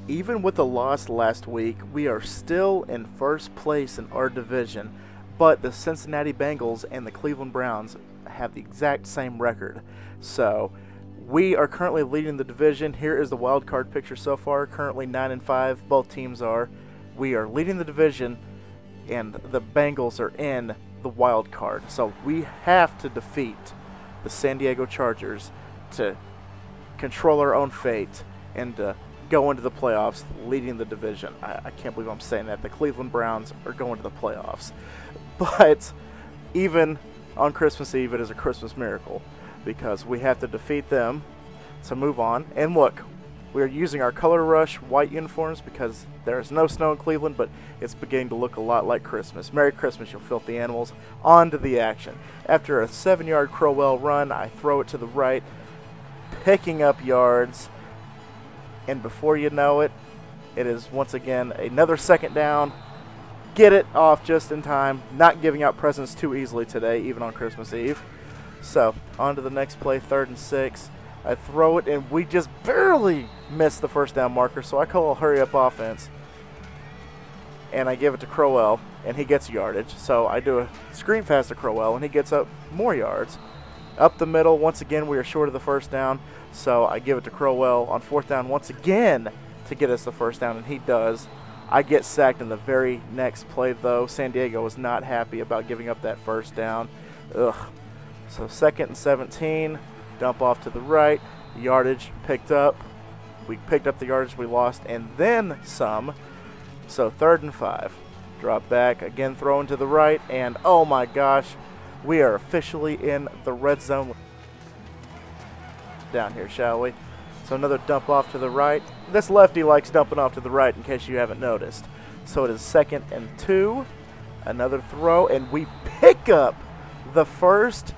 Even with the loss last week, we are still in first place in our division, but the Cincinnati Bengals and the Cleveland Browns have the exact same record. So we are currently leading the division. Here is the wild card picture so far. Currently 9-5, both teams are. We are leading the division, and the Bengals are in the wild card. So we have to defeat the San Diego Chargers to control our own fate and go into the playoffs leading the division. I can't believe I'm saying that. The Cleveland Browns are going to the playoffs. But even on Christmas Eve, it is a Christmas miracle because we have to defeat them to move on. And look, we are using our Color Rush white uniforms because there is no snow in Cleveland, but it's beginning to look a lot like Christmas. Merry Christmas, you filthy animals. On to the action. After a 7-yard Crowell run, I throw it to the right, picking up yards. And before you know it, it is once again another second down. Get it off just in time. Not giving out presents too easily today, even on Christmas Eve. So, on to the next play, 3rd and 6. I throw it, and we just barely miss the first down marker, so I call a hurry-up offense. And I give it to Crowell, and he gets yardage. So I do a screen pass to Crowell, and he gets up more yards. Up the middle, once again, we are short of the first down. So I give it to Crowell on 4th down once again to get us the first down, and he does. I get sacked in the very next play, though. San Diego was not happy about giving up that first down. Ugh. So 2nd and 17, dump off to the right. Yardage picked up. We picked up the yardage we lost, and then some. So 3rd and 5. Drop back, again throwing to the right, and oh my gosh, we are officially in the red zone. Down here, shall we? So another dump off to the right. This lefty likes dumping off to the right in case you haven't noticed. So it is 2nd and 2. Another throw, and we pick up the first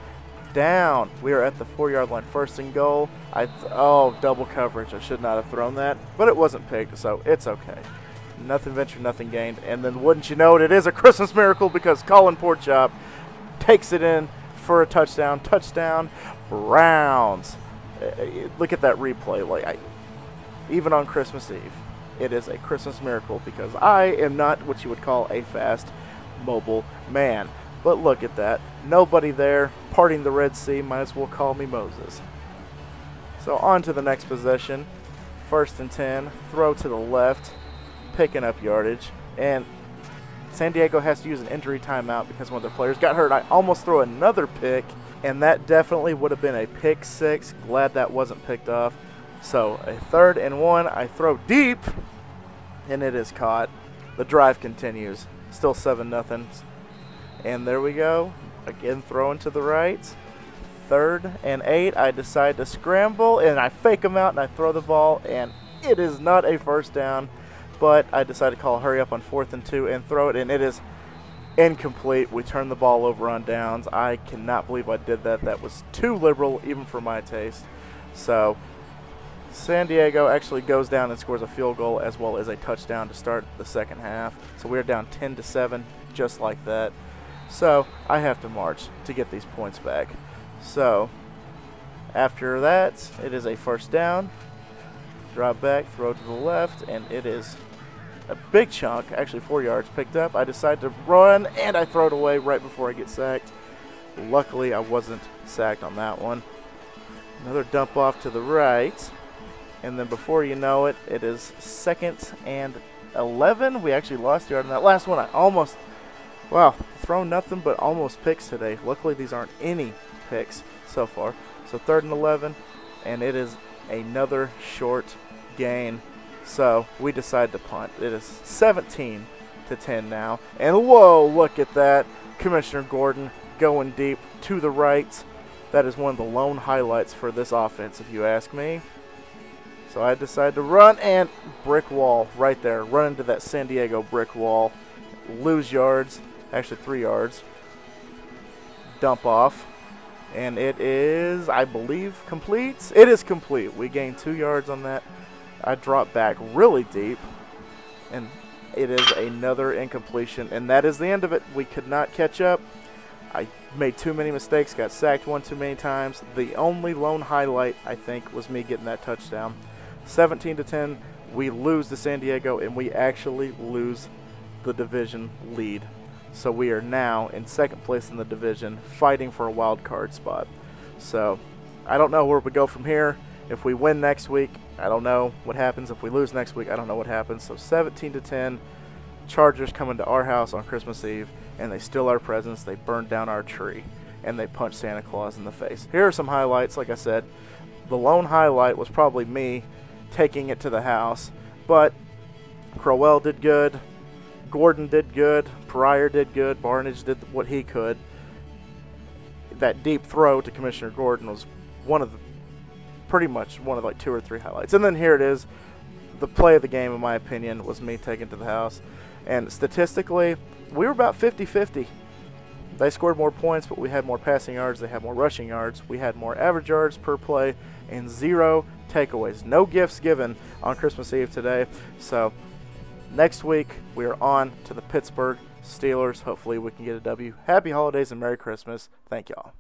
down. We are at the 4-yard line, 1st and goal. Oh, double coverage. I should not have thrown that, but it wasn't picked, so it's okay. Nothing ventured, nothing gained. And then wouldn't you know it is a Christmas miracle because Colin Porchop takes it in for a touchdown. Touchdown, Browns. Look at that replay. Even on Christmas Eve, it is a Christmas miracle because I am not what you would call a fast, mobile man. But look at that. Nobody there, parting the Red Sea, might as well call me Moses. So on to the next possession. 1st and 10, throw to the left, picking up yardage. And San Diego has to use an injury timeout because one of their players got hurt. I almost throw another pick, and that definitely would have been a pick 6. Glad that wasn't picked off. So a 3rd and 1, I throw deep, and it is caught. The drive continues. Still 7-0. And there we go. Again, throwing to the right. 3rd and 8, I decide to scramble, and I fake them out, and I throw the ball, and it is not a first down. But I decided to call a hurry up on 4th and 2 and throw it, and it is incomplete. We turn the ball over on downs. I cannot believe I did that. That was too liberal, even for my taste. So San Diego actually goes down and scores a field goal as well as a touchdown to start the second half. So we're down 10-7, just like that. So I have to march to get these points back. So after that, it is a first down. Drop back, throw to the left, and it is a big chunk, actually 4 yards picked up. I decide to run, and I throw it away right before I get sacked. Luckily, I wasn't sacked on that one. Another dump off to the right, and then before you know it, it is 2nd and 11. We actually lost the yard on that last one. I almost, wow, thrown nothing but almost picks today. Luckily, these aren't any picks so far. So 3rd and 11, and it is another short gain. So we decide to punt. It is 17-10 now. And whoa, look at that. Commissioner Gordon going deep to the right. That is one of the lone highlights for this offense, if you ask me. So I decide to run, and brick wall right there. Run into that San Diego brick wall. Lose yards. Actually 3 yards. Dump off. And it is, I believe, complete. It is complete. We gained 2 yards on that. I drop back really deep, and it is another incompletion, and that is the end of it. We could not catch up. I made too many mistakes, got sacked one too many times. The only lone highlight, I think, was me getting that touchdown. 17-10, we lose to San Diego, and we actually lose the division lead. So we are now in second place in the division, fighting for a wild card spot. So I don't know where we go from here. If we win next week, I don't know what happens. If we lose next week, I don't know what happens. So 17-10, Chargers come into our house on Christmas Eve, and they steal our presents. They burn down our tree, and they punch Santa Claus in the face. Here are some highlights. Like I said, the lone highlight was probably me taking it to the house, but Crowell did good, Gordon did good, Pryor did good, Barnage did what he could. That deep throw to Commissioner Gordon was pretty much one of like 2 or 3 highlights. And then here it is. The play of the game, in my opinion, was me taking it to the house. And statistically, we were about 50-50. They scored more points, but we had more passing yards. They had more rushing yards. We had more average yards per play and 0 takeaways. No gifts given on Christmas Eve today. So next week, we are on to the Pittsburgh Steelers. Hopefully we can get a W. Happy holidays and Merry Christmas. Thank y'all.